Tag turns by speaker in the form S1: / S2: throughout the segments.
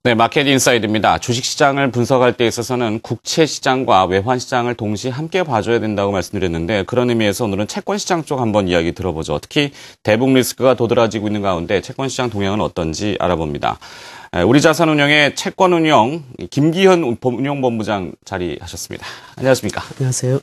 S1: 네, 마켓 인사이드입니다. 주식시장을 분석할 때 있어서는 국채시장과 외환시장을 동시에 함께 봐줘야 된다고 말씀드렸는데 그런 의미에서 오늘은 채권시장 쪽 한번 이야기 들어보죠. 특히 대북 리스크가 도드라지고 있는 가운데 채권시장 동향은 어떤지 알아봅니다. 우리 자산운용의 채권운용 김기현 운용본부장 자리하셨습니다. 안녕하십니까?
S2: 안녕하세요.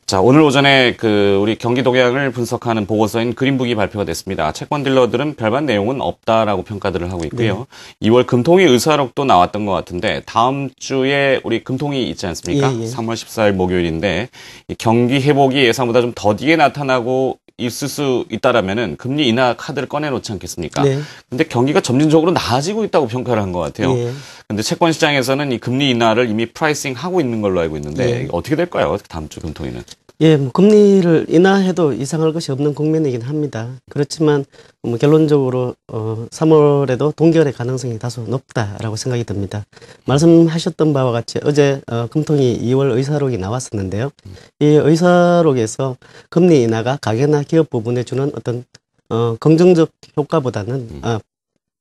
S1: 자, 오늘 오전에 우리 경기 동향을 분석하는 보고서인 그린북이 발표가 됐습니다. 채권 딜러들은 별반 내용은 없다라고 평가들을 하고 있고요. 네. 2월 금통위 의사록도 나왔던 것 같은데 다음 주에 우리 금통위 있지 않습니까? 예, 예. 3월 14일 목요일인데 경기 회복이 예상보다 좀 더디게 나타나고 있을 수 있다라면은 금리 인하 카드를 꺼내놓지 않겠습니까? 네. 근데 경기가 점진적으로 나아지고 있다고 평가를 한 것 같아요. 네. 근데 채권 시장에서는 이 금리 인하를 이미 프라이싱 하고 있는 걸로 알고 있는데 네. 어떻게 될까요? 다음 주 금통위는?
S2: 예, 금리를 인하해도 이상할 것이 없는 국면이긴 합니다. 그렇지만 결론적으로 3월에도 동결의 가능성이 다소 높다라고 생각이 듭니다. 말씀하셨던 바와 같이 어제 금통위 2월 의사록이 나왔었는데요. 이 의사록에서 금리 인하가 가계나 기업 부분에 주는 어떤 긍정적 효과보다는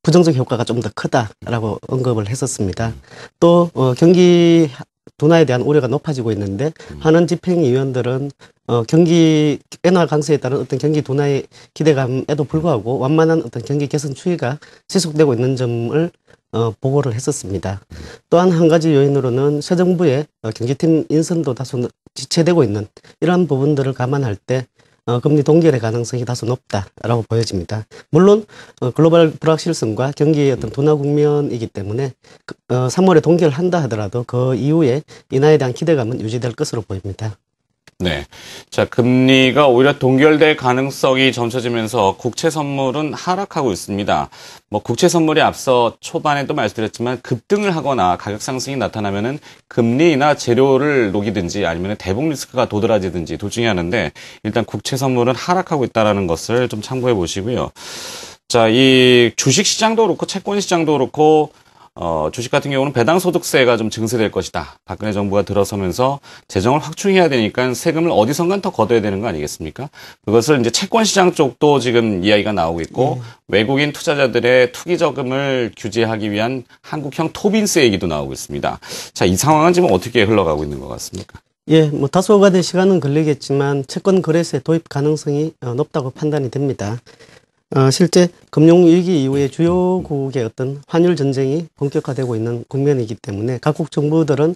S2: 부정적 효과가 좀 더 크다라고 언급을 했었습니다. 또 경기 둔화에 대한 우려가 높아지고 있는데 하는 집행위원들은 경기 엔화 강세에 따른 어떤 경기 둔화의 기대감에도 불구하고 완만한 어떤 경기 개선 추이가 지속되고 있는 점을 보고를 했었습니다. 또한 한 가지 요인으로는 새 정부의 경제팀 인선도 다소 지체되고 있는 이러한 부분들을 감안할 때 금리 동결의 가능성이 다소 높다라고 보여집니다. 물론 글로벌 불확실성과 경기의 어떤 둔화 국면이기 때문에 3월에 동결한다 하더라도 그 이후에 인하에 대한 기대감은 유지될 것으로 보입니다.
S1: 네. 자, 금리가 오히려 동결될 가능성이 점쳐지면서 국채 선물은 하락하고 있습니다. 국채 선물이 앞서 초반에도 말씀드렸지만 급등을 하거나 가격 상승이 나타나면은 금리나 재료를 녹이든지 아니면 대북 리스크가 도드라지든지 둘 중에 하나인데 일단 국채 선물은 하락하고 있다라는 것을 좀 참고해 보시고요. 자, 이 주식 시장도 그렇고 채권 시장도 그렇고 주식 같은 경우는 배당소득세가 좀 증세될 것이다. 박근혜 정부가 들어서면서 재정을 확충해야 되니까 세금을 어디선가 더 걷어야 되는 거 아니겠습니까? 그것을 이제 채권시장 쪽도 지금 이야기가 나오고 있고 외국인 투자자들의 투기 저금을 규제하기 위한 한국형 토빈스 얘기도 나오고 있습니다. 자, 이 상황은 지금 어떻게 흘러가고 있는 것 같습니까?
S2: 예, 다소간의 시간은 걸리겠지만 채권 거래세 도입 가능성이 높다고 판단이 됩니다. 실제 금융위기 이후에 주요국의 어떤 환율 전쟁이 본격화되고 있는 국면이기 때문에 각국 정부들은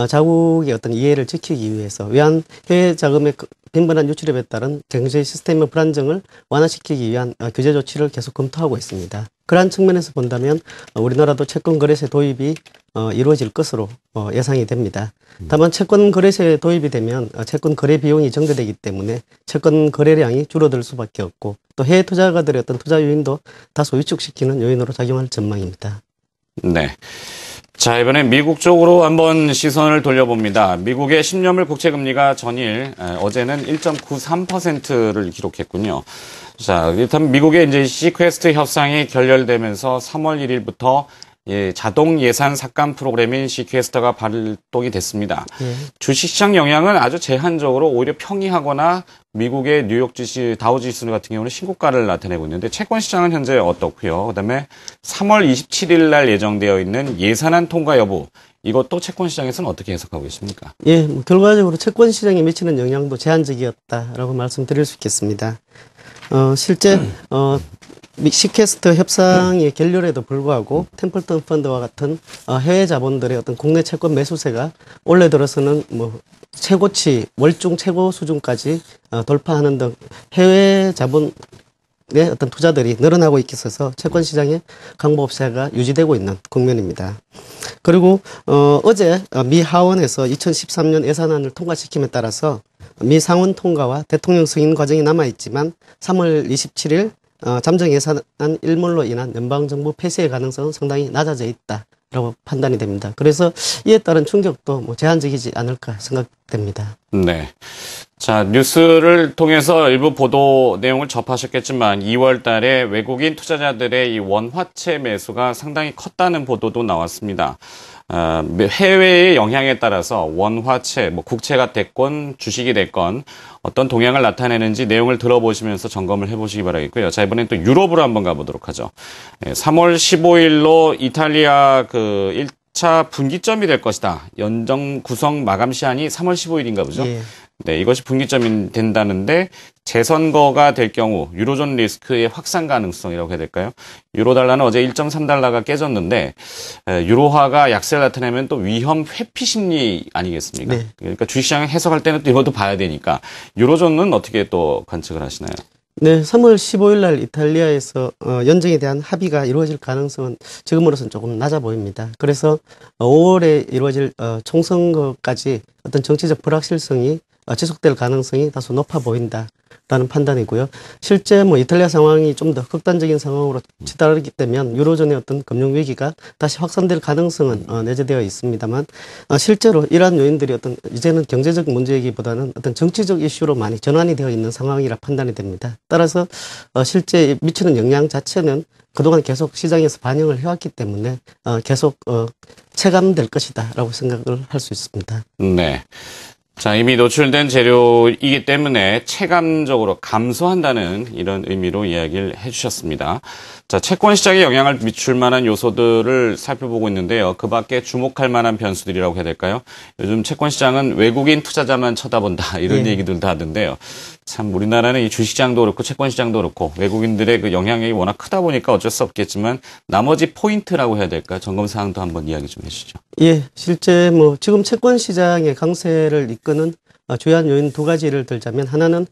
S2: 자국의 어떤 이해를 지키기 위해서 외환 해외 자금의 빈번한 유출에 따른 경제 시스템의 불안정을 완화시키기 위한 규제 조치를 계속 검토하고 있습니다. 그러한 측면에서 본다면 우리나라도 채권 거래세 도입이 이루어질 것으로 예상이 됩니다. 다만 채권 거래세 도입이 되면 채권 거래 비용이 증대되기 때문에 채권 거래량이 줄어들 수밖에 없고 또 해외 투자가들의 어떤 투자 요인도 다소 위축시키는 요인으로 작용할 전망입니다.
S1: 네. 자, 이번에 미국 쪽으로 한번 시선을 돌려봅니다. 미국의 10년물 국채금리가 전일 어제는 1.93%를 기록했군요. 자, 일단 미국의 이제 시퀘스트 협상이 결렬되면서 3월 1일부터 자동 예산 삭감 프로그램인 시퀘스트가 발동이 됐습니다. 주식시장 영향은 아주 제한적으로 오히려 평이하거나 미국의 뉴욕 지수, 다우 지수 같은 경우는 신고가를 나타내고 있는데 채권 시장은 현재 어떻고요? 그다음에 3월 27일 날 예정되어 있는 예산안 통과 여부 이것도 채권 시장에서는 어떻게 해석하고 계십니까?
S2: 예, 결과적으로 채권 시장에 미치는 영향도 제한적이었다라고 말씀드릴 수 있겠습니다. 실제 시퀘스트 협상의 결렬에도 불구하고 템플턴 펀드와 같은 해외 자본들의 어떤 국내 채권 매수세가 올해 들어서는 최고치 월중 최고 수준까지 돌파하는 등 해외 자본의 어떤 투자들이 늘어나고 있어서 채권 시장의 강보합세가 유지되고 있는 국면입니다. 그리고 어제 미 하원에서 2013년 예산안을 통과시킴에 따라서 미 상원 통과와 대통령 승인 과정이 남아있지만 3월 27일 잠정 예산안 일몰로 인한 연방정부 폐쇄의 가능성은 상당히 낮아져 있다라고 판단이 됩니다. 그래서 이에 따른 충격도 제한적이지 않을까 생각됩니다.
S1: 네. 자, 뉴스를 통해서 일부 보도 내용을 접하셨겠지만 2월 달에 외국인 투자자들의 이 원화채 매수가 상당히 컸다는 보도도 나왔습니다. 해외의 영향에 따라서 원화채, 뭐 국채가 됐건 주식이 됐건 어떤 동향을 나타내는지 내용을 들어보시면서 점검을 해보시기 바라겠고요. 자, 이번엔 또 유럽으로 한번 가보도록 하죠. 3월 15일로 이탈리아 그 1차 분기점이 될 것이다. 연정 구성 마감 시한이 3월 15일인가 보죠.
S2: 예.
S1: 네, 이것이 분기점이 된다는데 재선거가 될 경우 유로존 리스크의 확산 가능성이라고 해야 될까요? 유로달러는 어제 1.3달러가 깨졌는데 유로화가 약세를 나타내면 또 위험 회피 심리 아니겠습니까?
S2: 네.
S1: 그러니까 주식시장 해석할 때는 또 이것도 봐야 되니까 유로존은 어떻게 또 관측을 하시나요?
S2: 네, 3월 15일 날 이탈리아에서 연정에 대한 합의가 이루어질 가능성은 지금으로서는 조금 낮아 보입니다. 그래서 5월에 이루어질 총선거까지 어떤 정치적 불확실성이 지속될 가능성이 다소 높아 보인다라는 판단이고요. 실제 뭐 이탈리아 상황이 좀 더 극단적인 상황으로 치달게 되면 유로존의 어떤 금융 위기가 다시 확산될 가능성은 내재되어 있습니다만 실제로 이러한 요인들이 어떤 이제는 경제적 문제이기보다는 어떤 정치적 이슈로 많이 전환이 되어 있는 상황이라 판단이 됩니다. 따라서 실제 미치는 영향 자체는 그동안 계속 시장에서 반영을 해왔기 때문에 계속 체감될 것이다라고 생각을 할 수 있습니다.
S1: 네. 자, 이미 노출된 재료이기 때문에 체감적으로 감소한다는 이런 의미로 이야기를 해주셨습니다. 자, 채권 시장에 영향을 미칠 만한 요소들을 살펴보고 있는데요. 그 밖에 주목할 만한 변수들이라고 해야 될까요? 요즘 채권 시장은 외국인 투자자만 쳐다본다 이런 얘기들도 하던데요. 참 우리나라는 이 주식시장도 그렇고 채권 시장도 그렇고 외국인들의 그 영향력이 워낙 크다 보니까 어쩔 수 없겠지만 나머지 포인트라고 해야 될까요? 점검 사항도 한번 이야기 좀 해주시죠.
S2: 예, 실제 뭐 지금 채권 시장의 강세를 이끄는 주요한 요인 두 가지를 들자면 하나는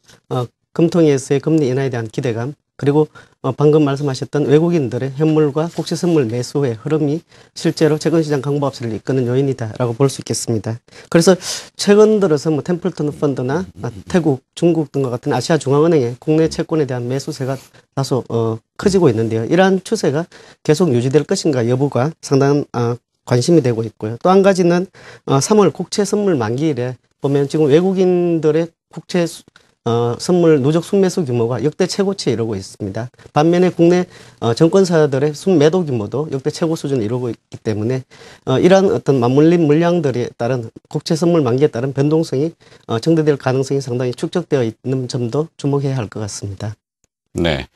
S2: 금통위에서의 금리 인하에 대한 기대감, 그리고 방금 말씀하셨던 외국인들의 현물과 국채 선물 매수의 흐름이 실제로 채권 시장 강보합세를 이끄는 요인이다라고 볼 수 있겠습니다. 그래서 최근 들어서 뭐 템플턴 펀드나 태국, 중국 등과 같은 아시아 중앙은행의 국내 채권에 대한 매수세가 다소 커지고 있는데요. 이러한 추세가 계속 유지될 것인가 여부가 상당한 관심이 되고 있고요. 또 한 가지는 3월 국채 선물 만기일에 보면 지금 외국인들의 국채 선물 누적 순매수 규모가 역대 최고치에 이르고 있습니다. 반면에 국내 정권사들의 순매도 규모도 역대 최고 수준을 이루고 있기 때문에 이러한 어떤 맞물린 물량들에 따른 국채 선물 만기에 따른 변동성이 증대될 가능성이 상당히 축적되어 있는 점도 주목해야 할 것 같습니다.
S1: 네.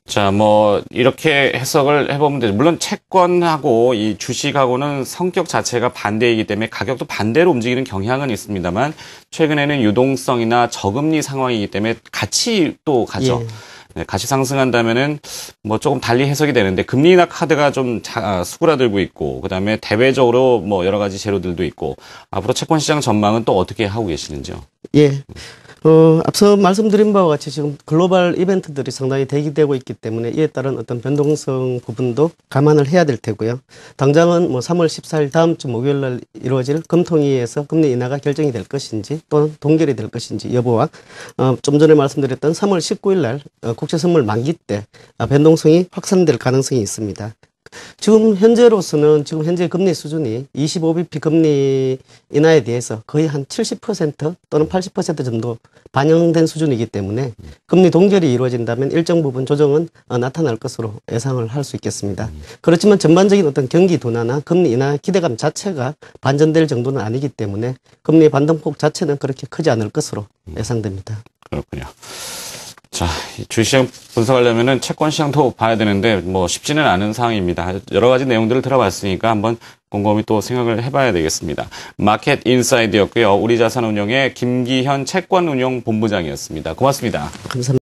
S1: 자, 뭐 이렇게 해석을 해보면 되죠. 물론 채권하고 이 주식하고는 성격 자체가 반대이기 때문에 가격도 반대로 움직이는 경향은 있습니다만 최근에는 유동성이나 저금리 상황이기 때문에 같이 또 가죠. 네, 같이 상승한다면은 뭐 조금 달리 해석이 되는데 금리 인하 카드가 좀 수그라들고 있고 그다음에 대외적으로 뭐 여러 가지 재료들도 있고 앞으로 채권 시장 전망은 또 어떻게 하고 계시는지요?
S2: 예. 앞서 말씀드린 바와 같이 지금 글로벌 이벤트들이 상당히 대기되고 있기 때문에 이에 따른 어떤 변동성 부분도 감안을 해야 될 테고요. 당장은 뭐 3월 14일 다음 주 목요일 날 이루어질 금통위에서 금리 인하가 결정이 될 것인지 또는 동결이 될 것인지 여부와 좀 전에 말씀드렸던 3월 19일 날 국채 선물 만기 때 변동성이 확산될 가능성이 있습니다. 지금 현재로서는 지금 현재 금리 수준이 25bp 금리 인하에 대해서 거의 한 70% 또는 80% 정도 반영된 수준이기 때문에 금리 동결이 이루어진다면 일정 부분 조정은 나타날 것으로 예상을 할 수 있겠습니다. 그렇지만 전반적인 어떤 경기 둔화나 금리 인하 기대감 자체가 반전될 정도는 아니기 때문에 금리 반등폭 자체는 그렇게 크지 않을 것으로 예상됩니다.
S1: 그렇군요. 자, 주식시장 분석하려면은 채권 시장도 봐야 되는데 뭐 쉽지는 않은 상황입니다. 여러 가지 내용들을 들어봤으니까 한번 곰곰이 또 생각을 해봐야 되겠습니다. 마켓 인사이드였고요. 우리자산운용의 김기현 채권운용 본부장이었습니다. 고맙습니다.
S2: 감사합니다.